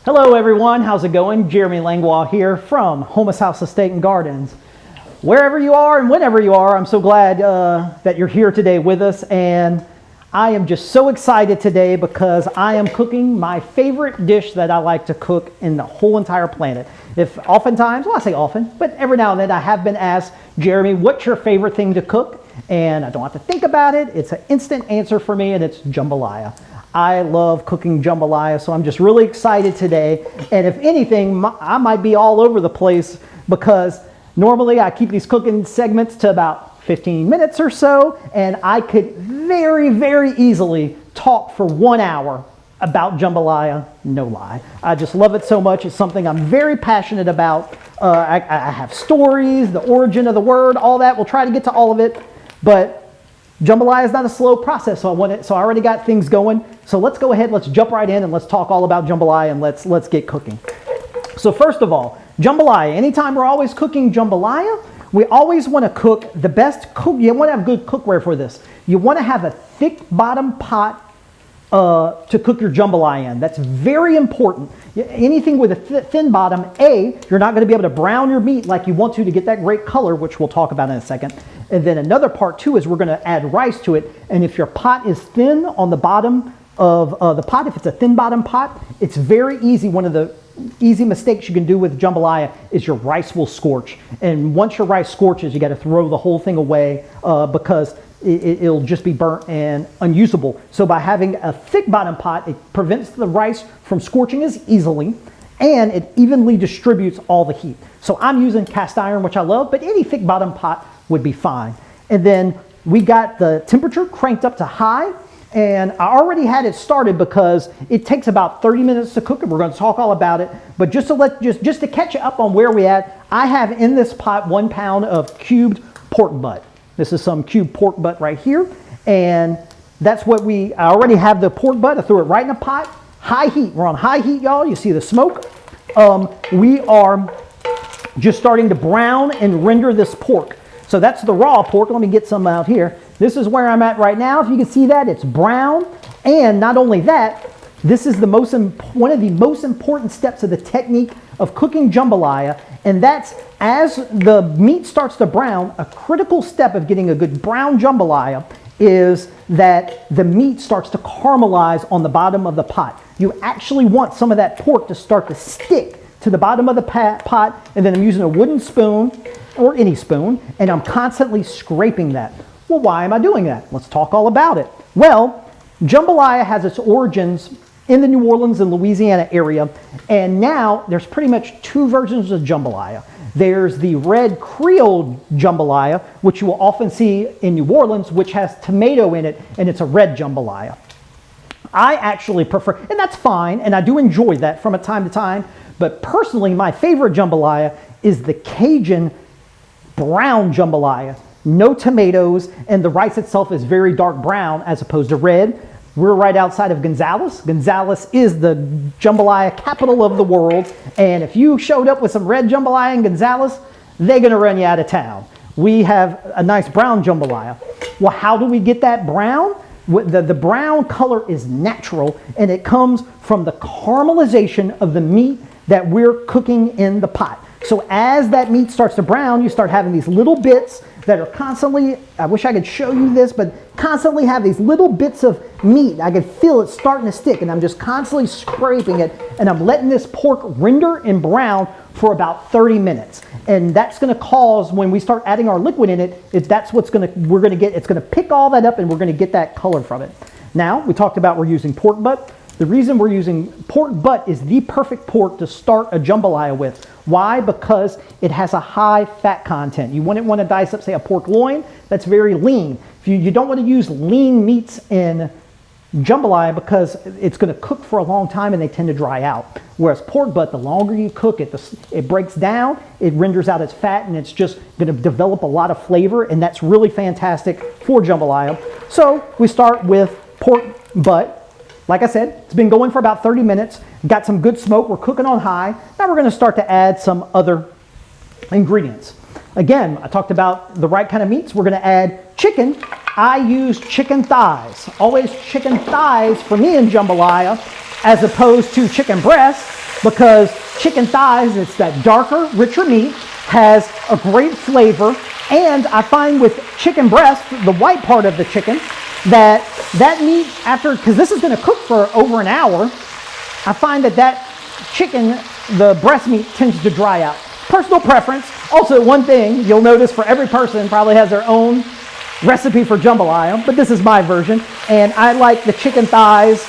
Hello everyone, how's it going? Jeremy Langlois here from Houmas House Estate and Gardens. Wherever you are and whenever you are, I'm so glad that you're here today with us, and I am just so excited today because I am cooking my favorite dish that I like to cook in the whole entire planet. If oftentimes, well I say often, but every now and then I have been asked, Jeremy, what's your favorite thing to cook? And I don't have to think about it, it's an instant answer for me, and it's jambalaya. I love cooking jambalaya, so I'm just really excited today. And if anything, I might be all over the place because normally I keep these cooking segments to about 15 minutes or so, and I could very, very easily talk for 1 hour about jambalaya, no lie. I just love it so much. It's something I'm very passionate about. I have stories, the origin of the word, all that. We'll try to get to all of it, but jambalaya is not a slow process, so I already got things going. So let's go ahead, let's jump right in and let's talk all about jambalaya and let's get cooking. So first of all, jambalaya. Anytime we're always cooking jambalaya, we always want to cook the best cook. You want to have good cookware for this. You want to have a thick bottom pot to cook your jambalaya in. That's very important. Anything with a thin bottom, you're not going to be able to brown your meat like you want to get that great color, which we'll talk about in a second. And then another part too is we're going to add rice to it. And if your pot is thin on the bottom of the pot, if it's a thin bottom pot, it's very easy. One of the easy mistakes you can do with jambalaya is your rice will scorch. And once your rice scorches, you got to throw the whole thing away because it'll just be burnt and unusable. So by having a thick bottom pot, it prevents the rice from scorching as easily, and it evenly distributes all the heat. So I'm using cast iron, which I love, but any thick bottom pot would be fine. And then we got the temperature cranked up to high, and I already had it started because it takes about 30 minutes to cook it. We're going to talk all about it, but just to catch you up on where we at, I have in this pot 1 pound of cubed pork butt. This is some cubed pork butt right here, and that's what I already have the pork butt. I threw it right in a pot, high heat. We're on high heat, y'all. You see the smoke. We are just starting to brown and render this pork. So that's the raw pork. Let me get some out here. This is where I'm at right now. If you can see that, it's brown. And not only that, this is one of the most important steps of the technique of cooking jambalaya. And that's as the meat starts to brown, a critical step of getting a good brown jambalaya is that the meat starts to caramelize on the bottom of the pot. You actually want some of that pork to start to stick to the bottom of the pot, and then I'm using a wooden spoon or any spoon, and I'm constantly scraping that. Well, why am I doing that? Let's talk all about it. Well, jambalaya has its origins in the New Orleans and Louisiana area, and now there's pretty much two versions of jambalaya. There's the red Creole jambalaya, which you will often see in New Orleans, which has tomato in it, and it's a red jambalaya. I actually prefer, and that's fine, and I do enjoy that from time to time, but personally, my favorite jambalaya is the Cajun brown jambalaya. No tomatoes, and the rice itself is very dark brown as opposed to red. We're right outside of Gonzales. Gonzales is the jambalaya capital of the world, and if you showed up with some red jambalaya in Gonzales, they're gonna run you out of town. We have a nice brown jambalaya. Well, how do we get that brown? The brown color is natural, and it comes from the caramelization of the meat that we're cooking in the pot. So as that meat starts to brown, you start having these little bits that are constantly, I wish I could show you this, but constantly have these little bits of meat. I can feel it starting to stick, and I'm just constantly scraping it, and I'm letting this pork render and brown for about 30 minutes. And that's gonna cause, when we start adding our liquid in it, it's gonna pick all that up, and we're gonna get that color from it. Now, we talked about we're using pork butt. The reason we're using pork butt is the perfect pork to start a jambalaya with. Why? Because it has a high fat content. You wouldn't want to dice up, say, a pork loin. That's very lean. You don't want to use lean meats in jambalaya because it's going to cook for a long time and they tend to dry out. Whereas pork butt, the longer you cook it, it breaks down, it renders out its fat, and it's just going to develop a lot of flavor, and that's really fantastic for jambalaya. So we start with pork butt. Like I said, it's been going for about 30 minutes. Got some good smoke. We're cooking on high. Now we're going to start to add some other ingredients. Again, I talked about the right kind of meats. We're going to add chicken I use chicken thighs. Always chicken thighs for me in jambalaya as opposed to chicken breast, because chicken thighs, it's that darker, richer meat, has a great flavor, and I find with chicken breast, the white part of the chicken, that meat after, because this is going to cook for over an hour, I find that chicken, the breast meat, tends to dry out. Personal preference. Also, one thing you'll notice for every person probably has their own recipe for jambalaya, but this is my version, and I like the chicken thighs.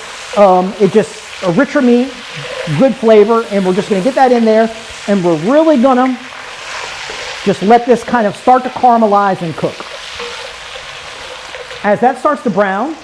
It just a richer meat, good flavor, and we're just going to get that in there, and we're really going to just let this kind of start to caramelize and cook. As that starts to brown,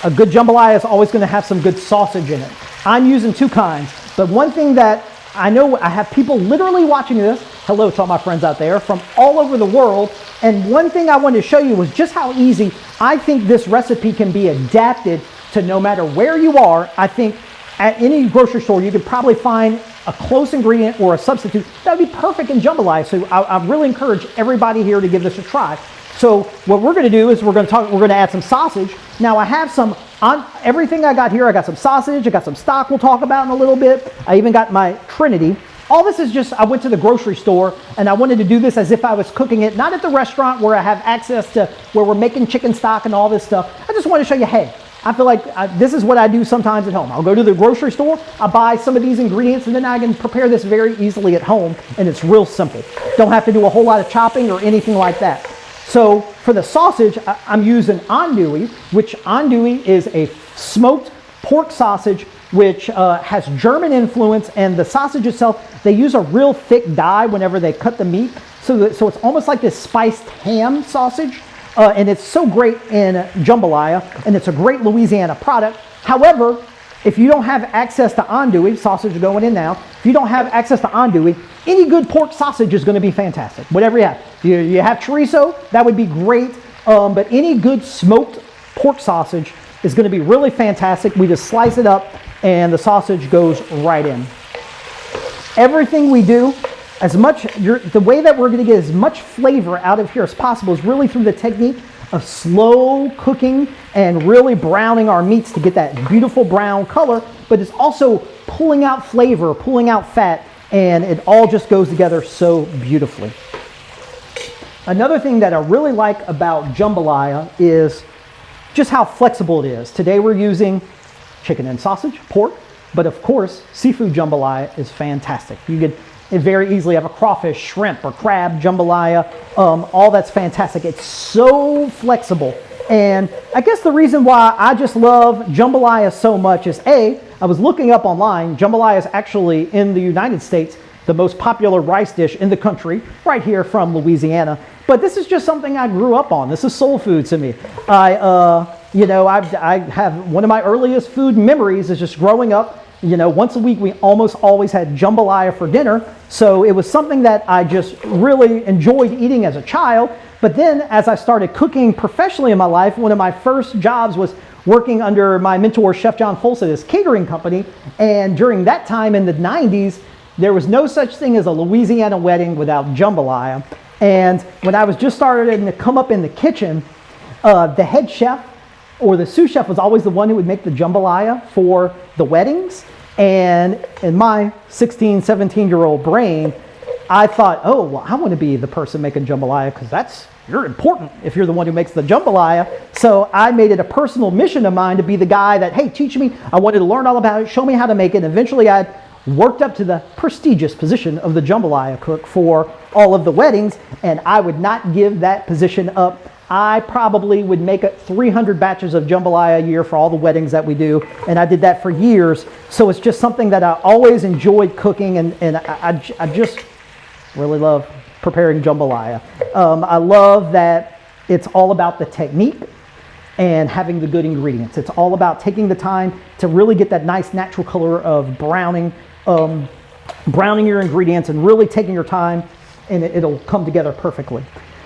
a good jambalaya is always going to have some good sausage in it. I'm using two kinds, but one thing that I know, I have people literally watching this, hello to all my friends out there, from all over the world, and one thing I wanted to show you was just how easy I think this recipe can be adapted to no matter where you are. I think at any grocery store you could probably find a close ingredient or a substitute that would be perfect in jambalaya, so I really encourage everybody here to give this a try. So what we're going to do is we're going to add some sausage. Now I have some, on everything I got here, I got some sausage, I got some stock we'll talk about in a little bit. I even got my Trinity. All this is just, I went to the grocery store and I wanted to do this as if I was cooking it, not at the restaurant where I have access to, where we're making chicken stock and all this stuff. I just want to show you, hey, I feel like this is what I do sometimes at home. I'll go to the grocery store, I'll buy some of these ingredients, and then I can prepare this very easily at home, and it's real simple. Don't have to do a whole lot of chopping or anything like that. So for the sausage, I'm using andouille, which andouille is a smoked pork sausage which has German influence, and the sausage itself, they use a real thick dye whenever they cut the meat. So it's almost like this spiced ham sausage, and it's so great in jambalaya, and it's a great Louisiana product. However, if you don't have access to andouille, sausage is going in now, if you don't have access to andouille, any good pork sausage is going to be fantastic, whatever you have. You have chorizo, that would be great, but any good smoked pork sausage is going to be really fantastic. We just slice it up and the sausage goes right in. Everything we do, the way that we're going to get as much flavor out of here as possible is really through the technique of slow cooking and really browning our meats to get that beautiful brown color, but it's also pulling out flavor, pulling out fat, and it all just goes together so beautifully. Another thing that I really like about jambalaya is just how flexible it is. Today we're using chicken and sausage, pork, but of course seafood jambalaya is fantastic. You could very easily have a crawfish, shrimp, or crab jambalaya. All that's fantastic. It's so flexible. And I guess the reason why I just love jambalaya so much is I was looking up online, jambalaya is actually in the United States the most popular rice dish in the country, right here from Louisiana. But this is just something I grew up on. This is soul food to me. I have one of my earliest food memories is just growing up. Once a week we almost always had jambalaya for dinner. So it was something that I just really enjoyed eating as a child. But then as I started cooking professionally in my life, one of my first jobs was working under my mentor, Chef John Folse, at his catering company. And during that time in the 90s, there was no such thing as a Louisiana wedding without jambalaya. And when I was just starting to come up in the kitchen, the head chef or the sous chef was always the one who would make the jambalaya for the weddings. And in my 16, 17-year-old brain, I thought, oh, well, I want to be the person making jambalaya because you're important if you're the one who makes the jambalaya. So I made it a personal mission of mine to be the guy that, hey, teach me. I wanted to learn all about it, show me how to make it. And eventually I worked up to the prestigious position of the jambalaya cook for all of the weddings, and I would not give that position up. I probably would make 300 batches of jambalaya a year for all the weddings that we do, and I did that for years. So it's just something that I always enjoyed cooking, and I just really love preparing jambalaya. I love that it's all about the technique and having the good ingredients. It's all about taking the time to really get that nice natural color of browning your ingredients and really taking your time, and it'll come together perfectly.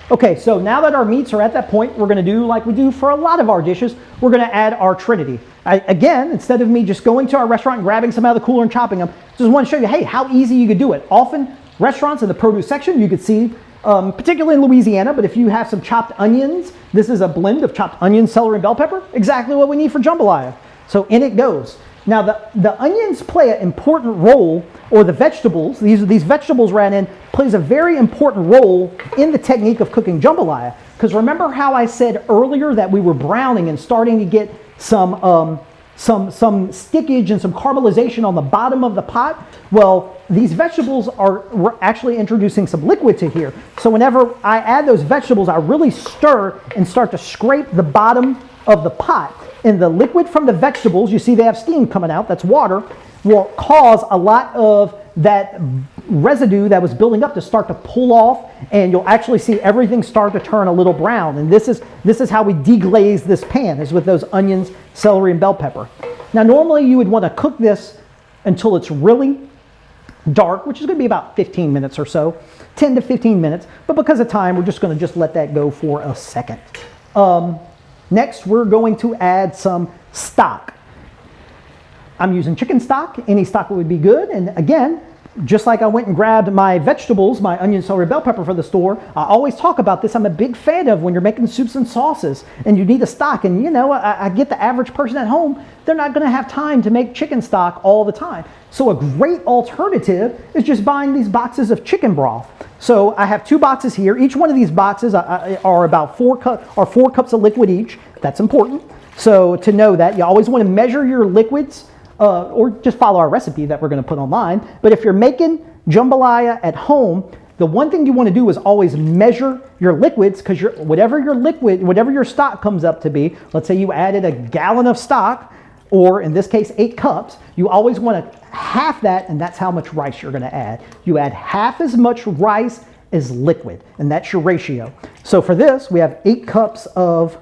Okay, so now that our meats are at that point, we're going to do like we do for a lot of our dishes. We're going to add our Trinity. Again, instead of me just going to our restaurant and grabbing some out of the cooler and chopping them, just want to show you, hey, how easy you could do it. Often, restaurants in the produce section, you could see particularly in Louisiana, but if you have some chopped onions, this is a blend of chopped onions, celery, and bell pepper, exactly what we need for jambalaya. So in it goes. Now the onions play an important role, or the vegetables, these vegetables ran in, plays a very important role in the technique of cooking jambalaya. Because remember how I said earlier that we were browning and starting to get some stickage and some caramelization on the bottom of the pot? Well, these vegetables we're actually introducing some liquid to here. So whenever I add those vegetables, I really stir and start to scrape the bottom of the pot. And the liquid from the vegetables, you see they have steam coming out, that's water, will cause a lot of that residue that was building up to start to pull off, and you'll actually see everything start to turn a little brown. And this is how we deglaze this pan, is with those onions, celery, and bell pepper. Now normally you would want to cook this until it's really dark, which is going to be about 15 minutes or so, 10 to 15 minutes, but because of time we're just going to just let that go for a second. Next, we're going to add some stock. I'm using chicken stock. Any stock would be good. And again, just like I went and grabbed my vegetables, my onion, celery, bell pepper for the store, I always talk about this. I'm a big fan of when you're making soups and sauces and you need a stock. And you know, I get the average person at home, they're not going to have time to make chicken stock all the time. So a great alternative is just buying these boxes of chicken broth. So I have 2 boxes here. Each one of these boxes are about 4 cups of liquid each. That's important. So to know that, you always want to measure your liquids, or just follow our recipe that we're going to put online. But if you're making jambalaya at home, the one thing you want to do is always measure your liquids, because whatever your stock comes up to be, let's say you added a gallon of stock, or in this case 8 cups, you always want to half that, and that's how much rice you're going to add. You add half as much rice as liquid, and that's your ratio. So for this, we have 8 cups of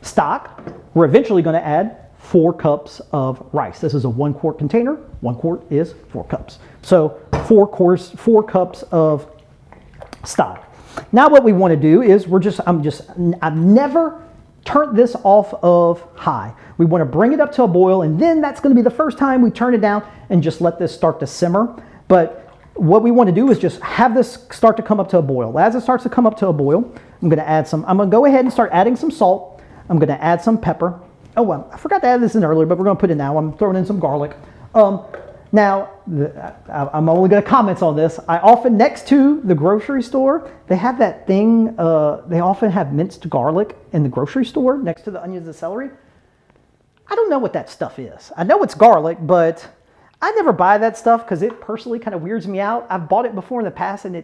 stock. We're eventually going to add 4 cups of rice. This is a 1 quart container. 1 quart is 4 cups. So 4 cups of stock. Now what we want to do is I've never turned this off of high. We want to bring it up to a boil, and then that's going to be the first time we turn it down and just let this start to simmer. But what we want to do is just have this start to come up to a boil. As it starts to come up to a boil, I'm going to go ahead and start adding some salt. I'm going to add some pepper. Oh, well, I forgot to add this in earlier, but we're going to put it now. I'm throwing in some garlic. Now, I'm only going to comment on this. I often, next to the grocery store, they have that thing, they often have minced garlic in the grocery store next to the onions and celery. I don't know what that stuff is. I know it's garlic, but I never buy that stuff because it personally kind of weirds me out. I've bought it before in the past, and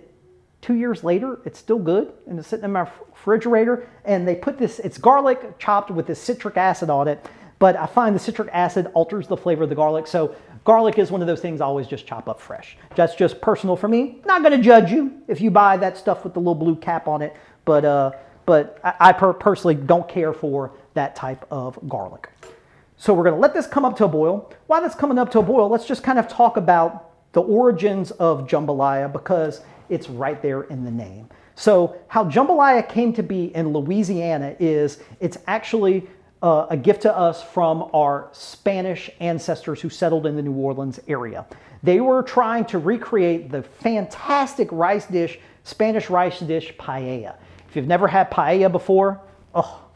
2 years later, it's still good, and it's sitting in my refrigerator, and they put this, it's garlic chopped with this citric acid on it, but I find the citric acid alters the flavor of the garlic, so garlic is one of those things I always just chop up fresh. That's just personal for me. Not going to judge you if you buy that stuff with the little blue cap on it, but I personally don't care for that type of garlic. So we're going to let this come up to a boil. While that's coming up to a boil, let's just kind of talk about the origins of jambalaya, because it's right there in the name. So how jambalaya came to be in Louisiana is it's actually a gift to us from our Spanish ancestors who settled in the New Orleans area. They were trying to recreate the fantastic Spanish rice dish, paella. If you've never had paella before,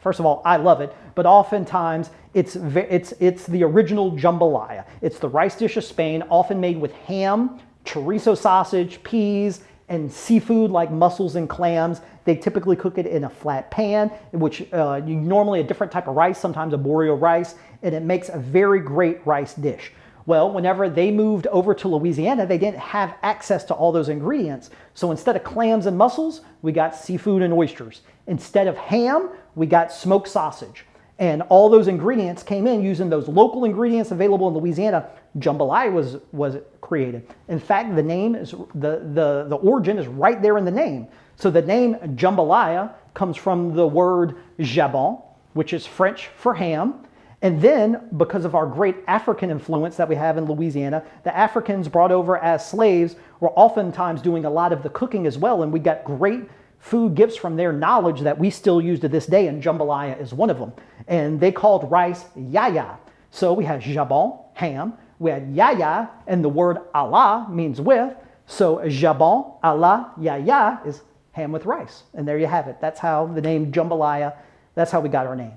first of all, I love it, but oftentimes it's the original jambalaya. It's the rice dish of Spain, often made with ham, chorizo sausage, peas, and seafood like mussels and clams. They typically cook it in a flat pan, which normally a different type of rice, sometimes a boreal rice, and it makes a very great rice dish. Well, whenever they moved over to Louisiana, they didn't have access to all those ingredients. So instead of clams and mussels, we got seafood and oysters. Instead of ham, we got smoked sausage. And all those ingredients came in using those local ingredients available in Louisiana. Jambalaya was created. In fact, the name is the origin is right there in the name. So the name jambalaya comes from the word jabon, which is French for ham. And then, because of our great African influence that we have in Louisiana, the Africans brought over as slaves were oftentimes doing a lot of the cooking as well. And we got great food gifts from their knowledge that we still use to this day, and jambalaya is one of them. And they called rice yaya. So we had jabon, ham. We had yaya, and the word Allah means with. So jabon, Allah, yaya is ham with rice. And there you have it. That's how the name jambalaya, that's how we got our name.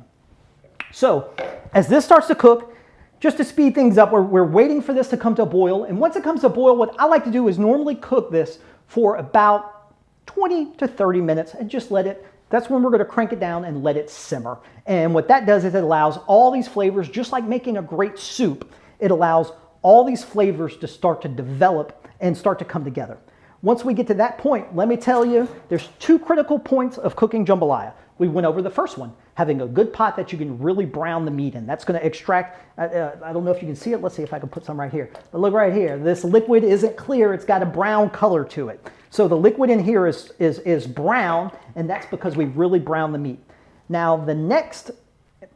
So as this starts to cook, just to speed things up, we're waiting for this to come to a boil. And once it comes to a boil, what I like to do is normally cook this for about 20 to 30 minutes and just let it, that's when we're going to crank it down and let it simmer. And what that does is it allows all these flavors, just like making a great soup, it allows all these flavors to start to develop and start to come together. Once we get to that point, let me tell you, there's 2 critical points of cooking jambalaya. We went over the first one, having a good pot that you can really brown the meat in. That's going to extract, I don't know if you can see it. Let's see if I can put some right here. But look right here. This liquid isn't clear. It's got a brown color to it. So the liquid in here is brown, and that's because we really brown the meat. Now, the next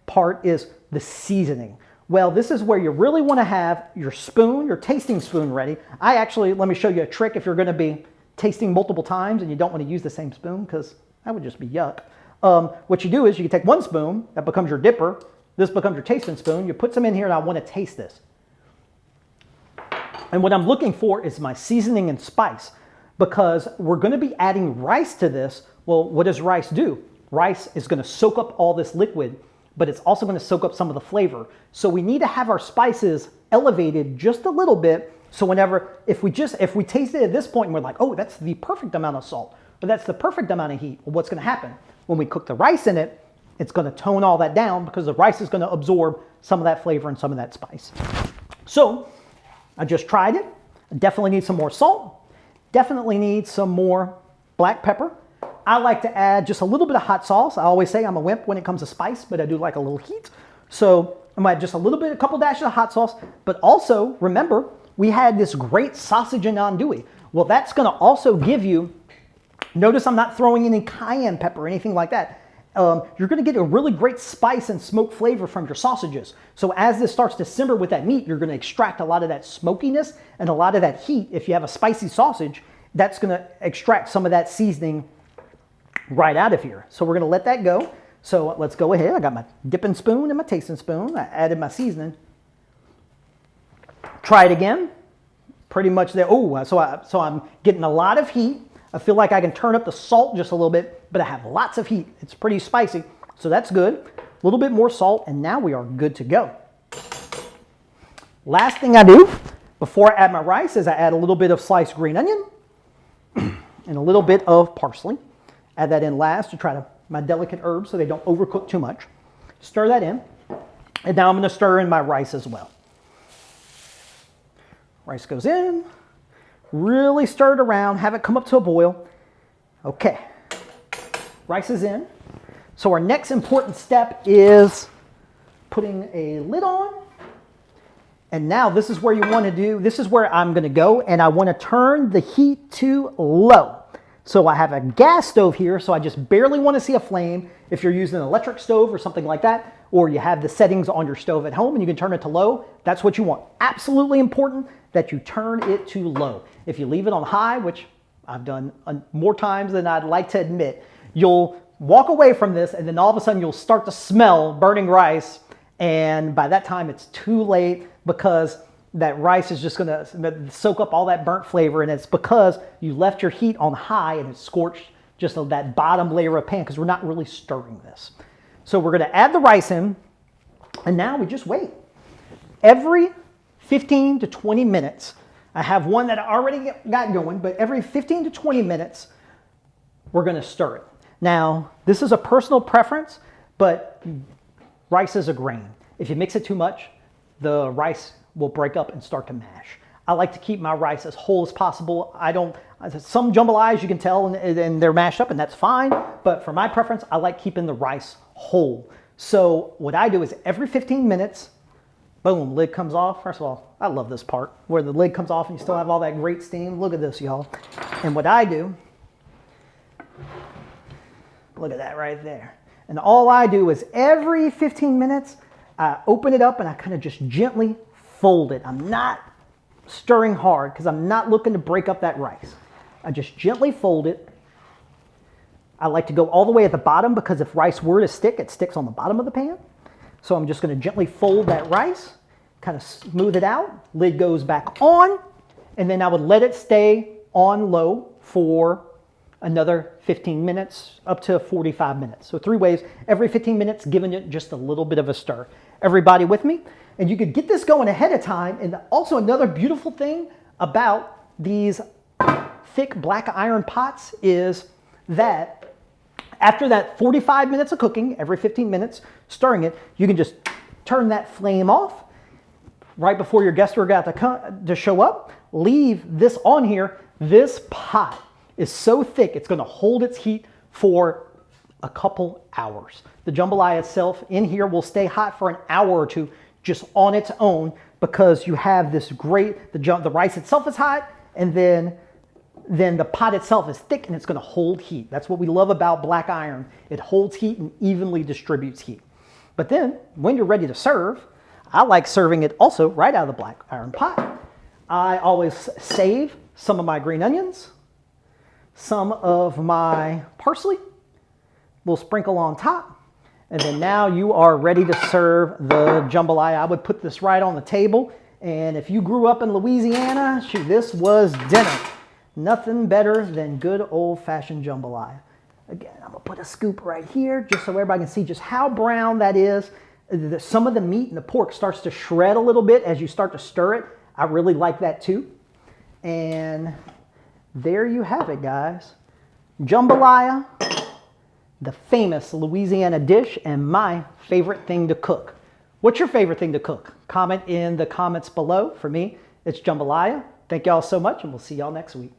part is the seasoning. Well, this is where you really want to have your spoon, your tasting spoon ready. Let me show you a trick if you're going to be tasting multiple times and you don't want to use the same spoon, because that would just be yuck. What you do is you can take 1 spoon, that becomes your dipper, this becomes your tasting spoon, you put some in here and I want to taste this. And what I'm looking for is my seasoning and spice, because we're going to be adding rice to this. Well, what does rice do? Rice is going to soak up all this liquid, but it's also going to soak up some of the flavor. So we need to have our spices elevated just a little bit. So if we taste it at this point and we're like, oh, that's the perfect amount of salt, but that's the perfect amount of heat, well, what's going to happen? When we cook the rice in it, it's going to tone all that down because the rice is going to absorb some of that flavor and some of that spice. So I just tried it. I definitely need some more salt. Definitely need some more black pepper. I like to add just a little bit of hot sauce. I always say I'm a wimp when it comes to spice, but I do like a little heat. So I might add just a couple dashes of hot sauce. But also, remember, we had this great sausage and andouille. Well, that's going to also give you, notice I'm not throwing any cayenne pepper or anything like that. You're going to get a really great spice and smoke flavor from your sausages. So as this starts to simmer with that meat, you're going to extract a lot of that smokiness and a lot of that heat. If you have a spicy sausage, that's going to extract some of that seasoning right out of here. So we're going to let that go. So let's go ahead. I got my dipping spoon and my tasting spoon. I added my seasoning. Try it again. Pretty much there. Oh, so I'm getting a lot of heat. I feel like I can turn up the salt just a little bit, but I have lots of heat. It's pretty spicy, so that's good. A little bit more salt, and now we are good to go. Last thing I do before I add my rice is I add a little bit of sliced green onion and a little bit of parsley. Add that in last to try to my delicate herbs so they don't overcook too much. Stir that in, and now I'm going to stir in my rice as well. Rice goes in. Really stir it around, have it come up to a boil. Okay, rice is in. So our next important step is putting a lid on. And now this is where you want to do, this is where I'm going to go, and I want to turn the heat to low. So I have a gas stove here, so I just barely want to see a flame. If you're using an electric stove or something like that, or you have the settings on your stove at home and you can turn it to low, that's what you want. Absolutely important that you turn it to low. If you leave it on high, which I've done more times than I'd like to admit, you'll walk away from this and then all of a sudden you'll start to smell burning rice, and by that time it's too late because that rice is just going to soak up all that burnt flavor, and it's because you left your heat on high and it scorched just that bottom layer of pan because we're not really stirring this. So we're going to add the rice in, and now we just wait. Every 15 to 20 minutes, I have one that I already got going, but every 15 to 20 minutes, we're going to stir it. Now, this is a personal preference, but rice is a grain. If you mix it too much, the rice will break up and start to mash. I like to keep my rice as whole as possible. Some jambalayas you can tell and they're mashed up, and that's fine. But for my preference, I like keeping the rice whole. So what I do is every 15 minutes, boom, lid comes off. First of all, I love this part where the lid comes off and you still have all that great steam. Look at this, y'all. And what I do, look at that right there. And all I do is every 15 minutes, I open it up and I kind of just gently fold it. I'm not stirring hard because I'm not looking to break up that rice. I just gently fold it. I like to go all the way at the bottom because if rice were to stick, it sticks on the bottom of the pan. So I'm just going to gently fold that rice, kind of smooth it out. Lid goes back on, and then I would let it stay on low for another 15 minutes, up to 45 minutes. So 3 ways, every 15 minutes, giving it just a little bit of a stir. Everybody with me? And you could get this going ahead of time. And also another beautiful thing about these thick black iron pots is that after that 45 minutes of cooking, every 15 minutes, stirring it, you can just turn that flame off right before your guests are about to show up. Leave this on here. This pot is so thick, it's going to hold its heat for a couple hours. The jambalaya itself in here will stay hot for an hour or two just on its own because you have this great, the rice itself is hot, and then the pot itself is thick and it's going to hold heat. That's what we love about black iron. It holds heat and evenly distributes heat. But then when you're ready to serve, I like serving it also right out of the black iron pot. I always save some of my green onions, some of my parsley, we'll sprinkle on top, and then now you are ready to serve the jambalaya. I would put this right on the table, and if you grew up in Louisiana, shoot, this was dinner. Nothing better than good old-fashioned jambalaya. Again, I'm gonna put a scoop right here just so everybody can see just how brown that is. Some of the meat and the pork starts to shred a little bit as you start to stir it. I really like that too. And there you have it, guys. Jambalaya, the famous Louisiana dish and my favorite thing to cook. What's your favorite thing to cook? Comment in the comments below. For me, it's jambalaya. Thank y'all so much, and we'll see y'all next week.